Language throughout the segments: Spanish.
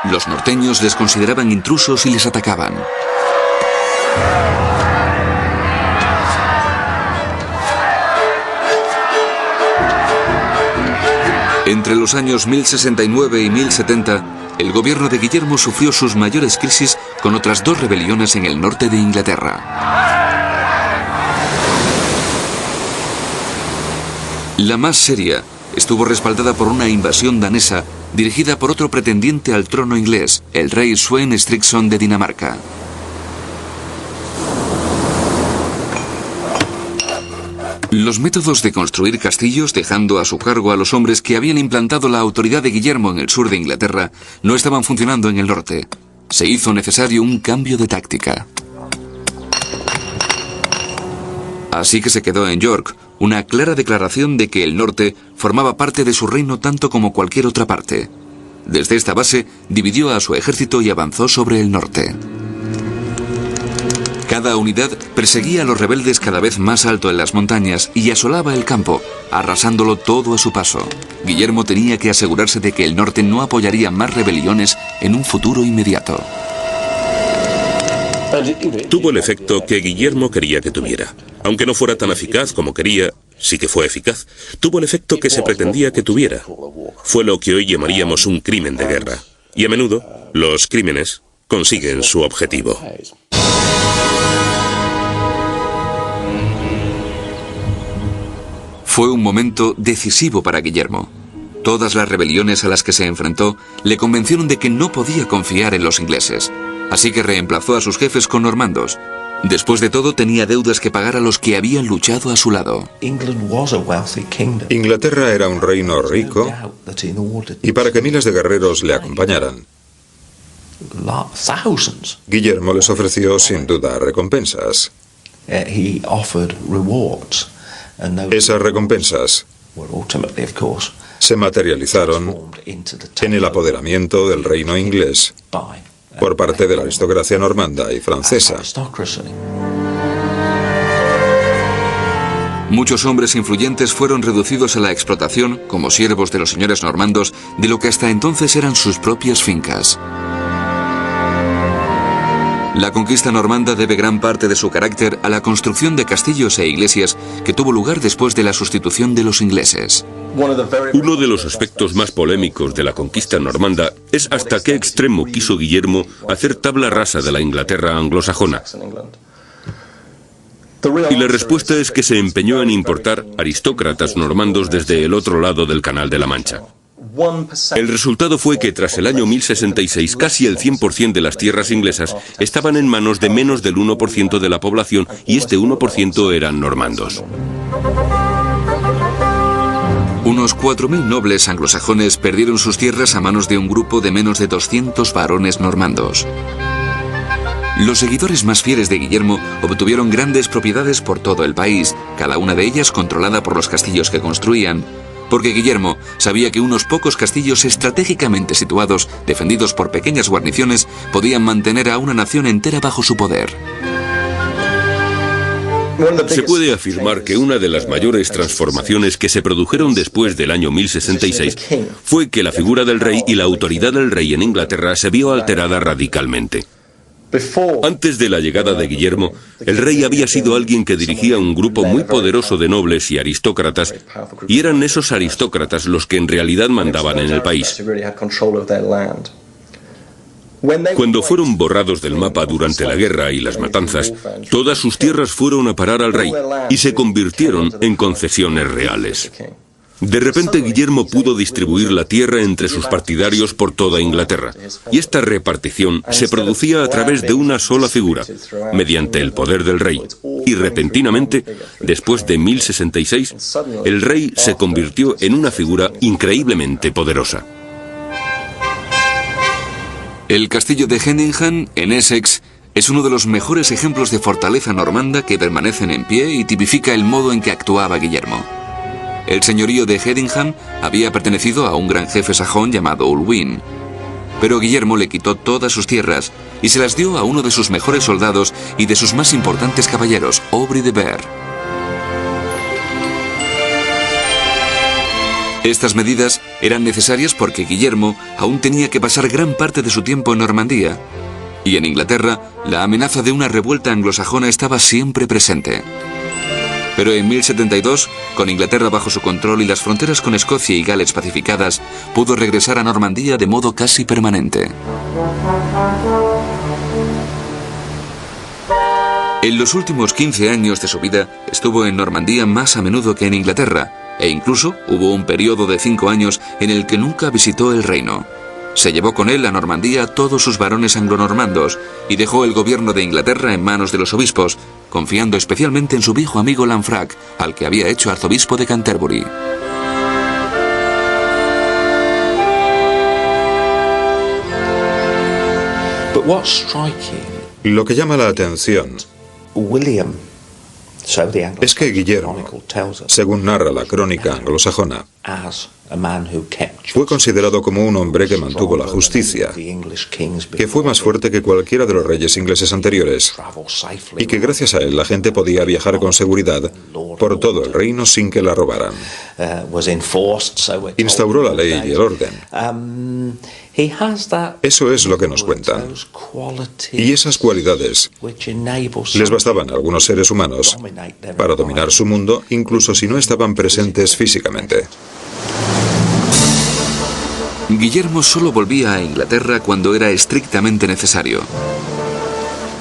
Los norteños les consideraban intrusos y les atacaban. Entre los años 1069 y 1070, el gobierno de Guillermo sufrió sus mayores crisis con otras dos rebeliones en el norte de Inglaterra. La más seria estuvo respaldada por una invasión danesa dirigida por otro pretendiente al trono inglés, el rey Sweyn Estriksson de Dinamarca. Los métodos de construir castillos dejando a su cargo a los hombres que habían implantado la autoridad de Guillermo en el sur de Inglaterra no estaban funcionando en el norte. Se hizo necesario un cambio de táctica. Así que se quedó en York, una clara declaración de que el norte formaba parte de su reino tanto como cualquier otra parte. Desde esta base, dividió a su ejército y avanzó sobre el norte. Cada unidad perseguía a los rebeldes cada vez más alto en las montañas y asolaba el campo, arrasándolo todo a su paso. Guillermo tenía que asegurarse de que el norte no apoyaría más rebeliones en un futuro inmediato. Tuvo el efecto que Guillermo quería que tuviera. Aunque no fuera tan eficaz como quería, sí que fue eficaz. Tuvo el efecto que se pretendía que tuviera. Fue lo que hoy llamaríamos un crimen de guerra. Y a menudo, los crímenes consiguen su objetivo. Fue un momento decisivo para Guillermo. Todas las rebeliones a las que se enfrentó le convencieron de que no podía confiar en los ingleses. Así que reemplazó a sus jefes con normandos. Después de todo, tenía deudas que pagar a los que habían luchado a su lado. Inglaterra era un reino rico, y para que miles de guerreros le acompañaran, Guillermo les ofreció sin duda recompensas. Esas recompensas se materializaron en el apoderamiento del reino inglés por parte de la aristocracia normanda y francesa. Muchos hombres influyentes fueron reducidos a la explotación como siervos de los señores normandos de lo que hasta entonces eran sus propias fincas. La conquista normanda debe gran parte de su carácter a la construcción de castillos e iglesias que tuvo lugar después de la sustitución de los ingleses. Uno de los aspectos más polémicos de la conquista normanda es hasta qué extremo quiso Guillermo hacer tabla rasa de la Inglaterra anglosajona. Y la respuesta es que se empeñó en importar aristócratas normandos desde el otro lado del Canal de la Mancha. El resultado fue que tras el año 1066 casi el 100% de las tierras inglesas estaban en manos de menos del 1% de la población y este 1% eran normandos. Unos 4.000 nobles anglosajones perdieron sus tierras a manos de un grupo de menos de 200 varones normandos. Los seguidores más fieles de Guillermo obtuvieron grandes propiedades por todo el país, cada una de ellas controlada por los castillos que construían, porque Guillermo sabía que unos pocos castillos estratégicamente situados, defendidos por pequeñas guarniciones, podían mantener a una nación entera bajo su poder. Se puede afirmar que una de las mayores transformaciones que se produjeron después del año 1066 fue que la figura del rey y la autoridad del rey en Inglaterra se vio alterada radicalmente. Antes de la llegada de Guillermo, el rey había sido alguien que dirigía un grupo muy poderoso de nobles y aristócratas, y eran esos aristócratas los que en realidad mandaban en el país. Cuando fueron borrados del mapa durante la guerra y las matanzas, todas sus tierras fueron a parar al rey y se convirtieron en concesiones reales. De repente Guillermo pudo distribuir la tierra entre sus partidarios por toda Inglaterra, y esta repartición se producía a través de una sola figura, mediante el poder del rey, y repentinamente, después de 1066, el rey se convirtió en una figura increíblemente poderosa. El castillo de Hedingham, en Essex, es uno de los mejores ejemplos de fortaleza normanda que permanecen en pie y tipifica el modo en que actuaba Guillermo. El señorío de Hedingham había pertenecido a un gran jefe sajón llamado Ulwin, pero Guillermo le quitó todas sus tierras y se las dio a uno de sus mejores soldados y de sus más importantes caballeros, Aubry de Vere. Estas medidas eran necesarias porque Guillermo aún tenía que pasar gran parte de su tiempo en Normandía, y en Inglaterra la amenaza de una revuelta anglosajona estaba siempre presente. Pero en 1072, con Inglaterra bajo su control y las fronteras con Escocia y Gales pacificadas, pudo regresar a Normandía de modo casi permanente. En los últimos 15 años de su vida estuvo en Normandía más a menudo que en Inglaterra, e incluso hubo un periodo de 5 años en el que nunca visitó el reino. Se llevó con él a Normandía todos sus varones anglonormandos y dejó el gobierno de Inglaterra en manos de los obispos, confiando especialmente en su viejo amigo Lanfranc, al que había hecho arzobispo de Canterbury. Lo que llama la atención es que Guillermo, según narra la crónica anglosajona, fue considerado como un hombre que mantuvo la justicia, que fue más fuerte que cualquiera de los reyes ingleses anteriores, y que gracias a él la gente podía viajar con seguridad por todo el reino sin que la robaran. Instauró la ley y el orden. Eso es lo que nos cuentan. Y esas cualidades les bastaban a algunos seres humanos para dominar su mundo, incluso si no estaban presentes físicamente. Guillermo solo volvía a Inglaterra cuando era estrictamente necesario.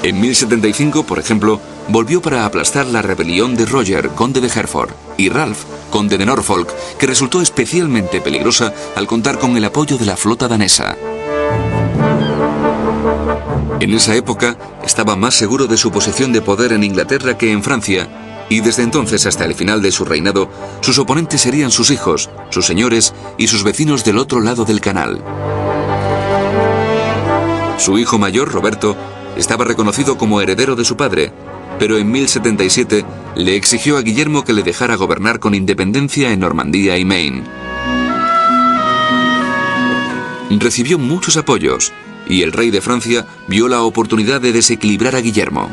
En 1075, por ejemplo, volvió para aplastar la rebelión de Roger, conde de Hereford, y Ralph, conde de Norfolk, que resultó especialmente peligrosa al contar con el apoyo de la flota danesa. En esa época estaba más seguro de su posición de poder en Inglaterra que en Francia, y desde entonces hasta el final de su reinado, sus oponentes serían sus hijos, sus señores y sus vecinos del otro lado del canal. Su hijo mayor, Roberto, estaba reconocido como heredero de su padre, pero en 1077 le exigió a Guillermo que le dejara gobernar con independencia en Normandía y Maine. Recibió muchos apoyos, y el rey de Francia vio la oportunidad de desequilibrar a Guillermo.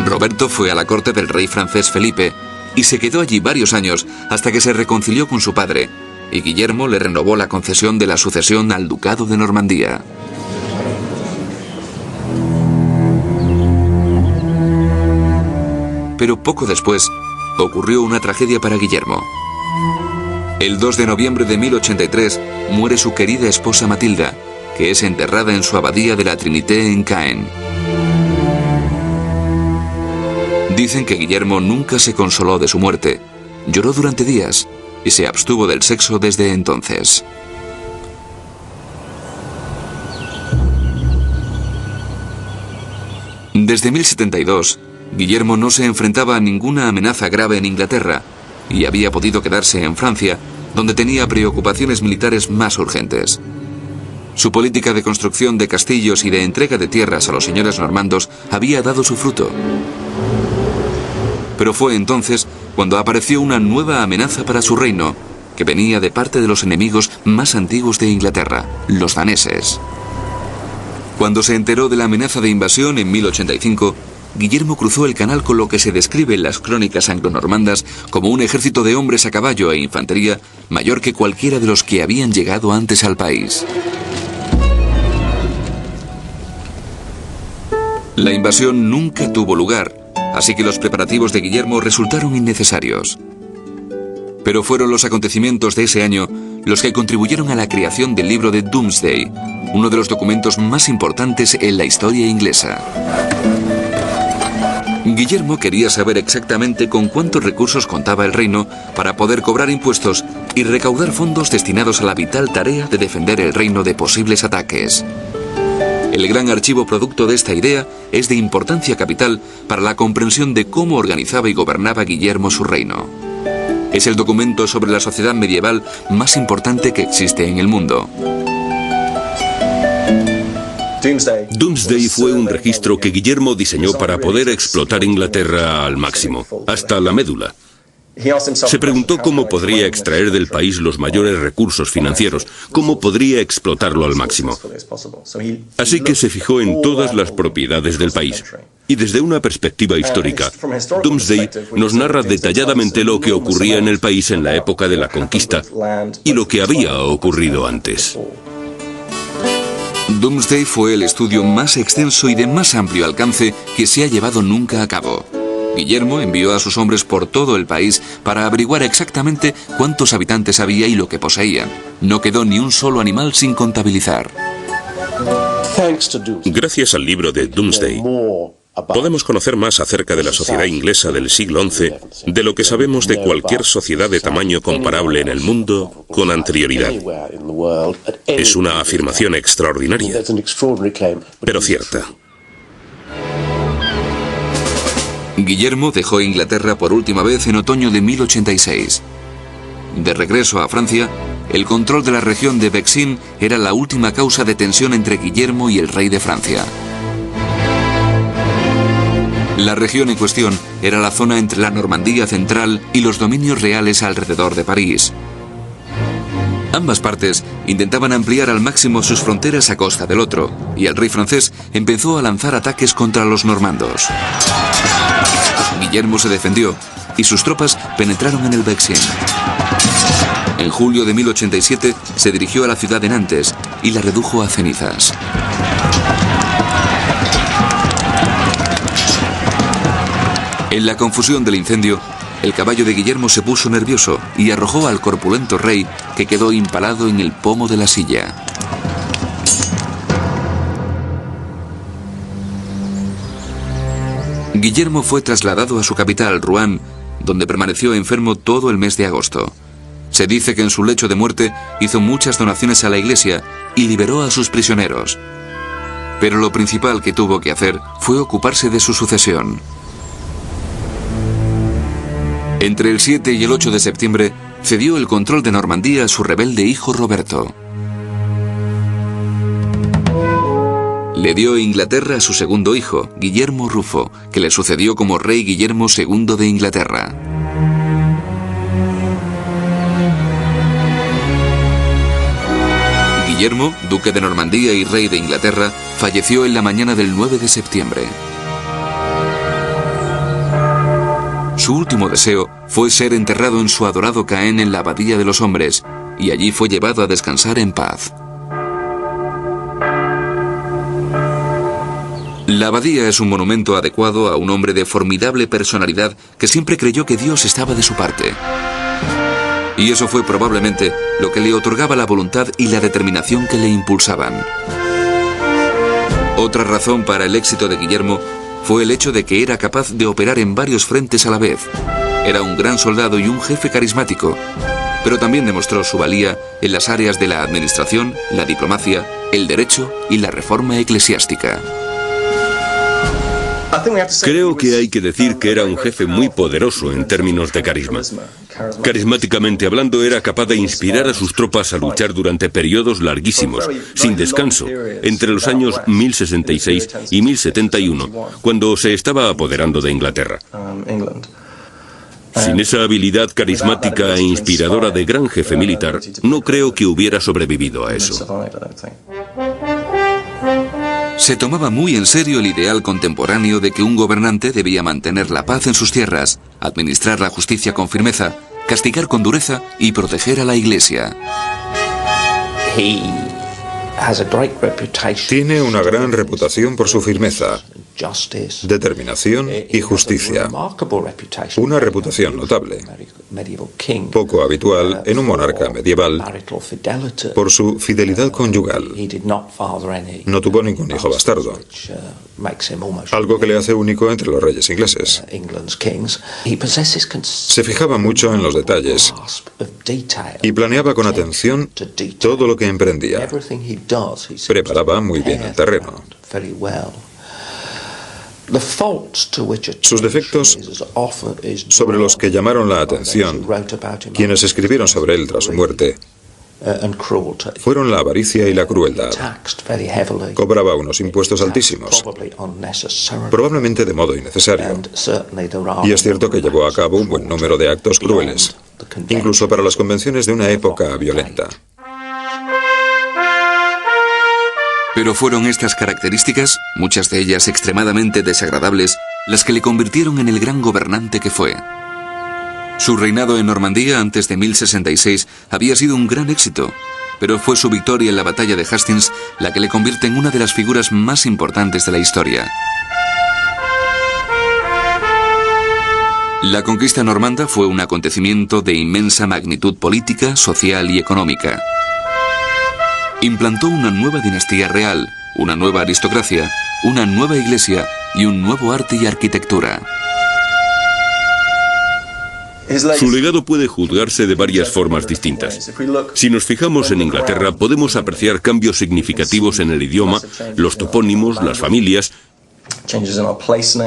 Roberto fue a la corte del rey francés Felipe y se quedó allí varios años hasta que se reconcilió con su padre, y Guillermo le renovó la concesión de la sucesión al ducado de Normandía. Pero poco después ocurrió una tragedia para Guillermo. El 2 de noviembre de 1083 muere su querida esposa Matilda, que es enterrada en su abadía de la Trinité en Caen. Dicen que Guillermo nunca se consoló de su muerte, lloró durante días y se abstuvo del sexo desde entonces. Desde 1072, Guillermo no se enfrentaba a ninguna amenaza grave en Inglaterra y había podido quedarse en Francia, donde tenía preocupaciones militares más urgentes. Su política de construcción de castillos y de entrega de tierras a los señores normandos había dado su fruto. Pero fue entonces cuando apareció una nueva amenaza para su reino, que venía de parte de los enemigos más antiguos de Inglaterra, los daneses. Cuando se enteró de la amenaza de invasión en 1085, Guillermo cruzó el canal con lo que se describe en las crónicas anglonormandas como un ejército de hombres a caballo e infantería mayor que cualquiera de los que habían llegado antes al país. La invasión nunca tuvo lugar, así que los preparativos de Guillermo resultaron innecesarios. Pero fueron los acontecimientos de ese año los que contribuyeron a la creación del libro de Domesday, uno de los documentos más importantes en la historia inglesa. Guillermo quería saber exactamente con cuántos recursos contaba el reino para poder cobrar impuestos y recaudar fondos destinados a la vital tarea de defender el reino de posibles ataques. El gran archivo producto de esta idea es de importancia capital para la comprensión de cómo organizaba y gobernaba Guillermo su reino. Es el documento sobre la sociedad medieval más importante que existe en el mundo. Domesday fue un registro que Guillermo diseñó para poder explotar Inglaterra al máximo, hasta la médula. Se preguntó cómo podría extraer del país los mayores recursos financieros, cómo podría explotarlo al máximo. Así que se fijó en todas las propiedades del país. Y desde una perspectiva histórica, Domesday nos narra detalladamente lo que ocurría en el país en la época de la conquista y lo que había ocurrido antes. Domesday fue el estudio más extenso y de más amplio alcance que se ha llevado nunca a cabo. Guillermo envió a sus hombres por todo el país para averiguar exactamente cuántos habitantes había y lo que poseían. No quedó ni un solo animal sin contabilizar. Gracias al libro de Domesday, podemos conocer más acerca de la sociedad inglesa del siglo XI de lo que sabemos de cualquier sociedad de tamaño comparable en el mundo con anterioridad. Es una afirmación extraordinaria, pero cierta. Guillermo dejó Inglaterra por última vez en otoño de 1086. De regreso a Francia, el control de la región de Vexin era la última causa de tensión entre Guillermo y el rey de Francia. La región en cuestión era la zona entre la Normandía central y los dominios reales alrededor de París. Ambas partes intentaban ampliar al máximo sus fronteras a costa del otro, y el rey francés empezó a lanzar ataques contra los normandos. Guillermo se defendió y sus tropas penetraron en el Vexin. En julio de 1087 se dirigió a la ciudad de Nantes y la redujo a cenizas. En la confusión del incendio, el caballo de Guillermo se puso nervioso y arrojó al corpulento rey, que quedó impalado en el pomo de la silla. Guillermo fue trasladado a su capital, Rouen, donde permaneció enfermo todo el mes de agosto. Se dice que en su lecho de muerte hizo muchas donaciones a la iglesia y liberó a sus prisioneros. Pero lo principal que tuvo que hacer fue ocuparse de su sucesión. Entre el 7 y el 8 de septiembre, cedió el control de Normandía a su rebelde hijo Roberto. Le dio Inglaterra a su segundo hijo, Guillermo Rufo, que le sucedió como rey Guillermo II de Inglaterra. Guillermo, duque de Normandía y rey de Inglaterra, falleció en la mañana del 9 de septiembre. Su último deseo fue ser enterrado en su adorado Caen en la Abadía de los Hombres, y allí fue llevado a descansar en paz. La abadía es un monumento adecuado a un hombre de formidable personalidad que siempre creyó que Dios estaba de su parte. Y eso fue probablemente lo que le otorgaba la voluntad y la determinación que le impulsaban. Otra razón para el éxito de Guillermo fue el hecho de que era capaz de operar en varios frentes a la vez. Era un gran soldado y un jefe carismático, pero también demostró su valía en las áreas de la administración, la diplomacia, el derecho y la reforma eclesiástica. Creo que hay que decir que era un jefe muy poderoso en términos de carisma. Carismáticamente hablando, era capaz de inspirar a sus tropas a luchar durante periodos larguísimos, sin descanso, entre los años 1066 y 1071, cuando se estaba apoderando de Inglaterra. Sin esa habilidad carismática e inspiradora de gran jefe militar, no creo que hubiera sobrevivido a eso. Se tomaba muy en serio el ideal contemporáneo de que un gobernante debía mantener la paz en sus tierras, administrar la justicia con firmeza, castigar con dureza y proteger a la Iglesia. Tiene una gran reputación por su firmeza, determinación y justicia. Una reputación notable, poco habitual en un monarca medieval, por su fidelidad conyugal. No tuvo ningún hijo bastardo, algo que le hace único entre los reyes ingleses. Se fijaba mucho en los detalles y planeaba con atención todo lo que emprendía. Preparaba muy bien el terreno. Sus defectos, sobre los que llamaron la atención quienes escribieron sobre él tras su muerte, fueron la avaricia y la crueldad. Cobraba unos impuestos altísimos, probablemente de modo innecesario. Y es cierto que llevó a cabo un buen número de actos crueles, incluso para las convenciones de una época violenta. Pero fueron estas características, muchas de ellas extremadamente desagradables, las que le convirtieron en el gran gobernante que fue. Su reinado en Normandía antes de 1066 había sido un gran éxito, pero fue su victoria en la batalla de Hastings la que le convierte en una de las figuras más importantes de la historia. La conquista normanda fue un acontecimiento de inmensa magnitud política, social y económica. Implantó una nueva dinastía real, una nueva aristocracia, una nueva iglesia y un nuevo arte y arquitectura. Su legado puede juzgarse de varias formas distintas. Si nos fijamos en Inglaterra, podemos apreciar cambios significativos en el idioma, los topónimos, las familias.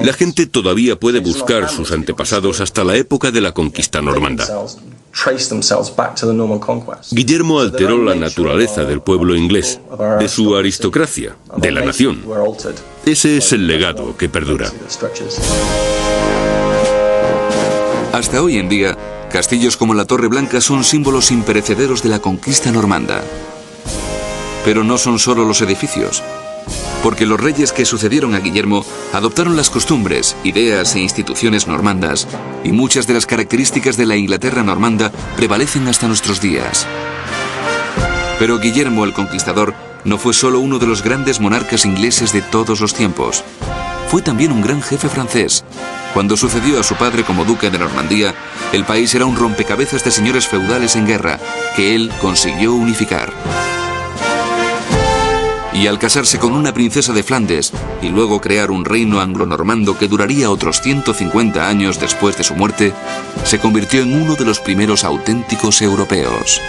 La gente todavía puede buscar sus antepasados hasta la época de la conquista normanda. Guillermo alteró la naturaleza del pueblo inglés, de su aristocracia, de la nación. Ese es el legado que perdura. Hasta hoy en día, castillos como la Torre Blanca son símbolos imperecederos de la conquista normanda. Pero no son solo los edificios, porque los reyes que sucedieron a Guillermo adoptaron las costumbres, ideas e instituciones normandas, y muchas de las características de la Inglaterra normanda prevalecen hasta nuestros días. Pero Guillermo el Conquistador no fue solo uno de los grandes monarcas ingleses de todos los tiempos. Fue también un gran jefe francés. Cuando sucedió a su padre como duque de Normandía, el país era un rompecabezas de señores feudales en guerra, que él consiguió unificar. Y al casarse con una princesa de Flandes, y luego crear un reino anglo-normando que duraría otros 150 años después de su muerte, se convirtió en uno de los primeros auténticos europeos.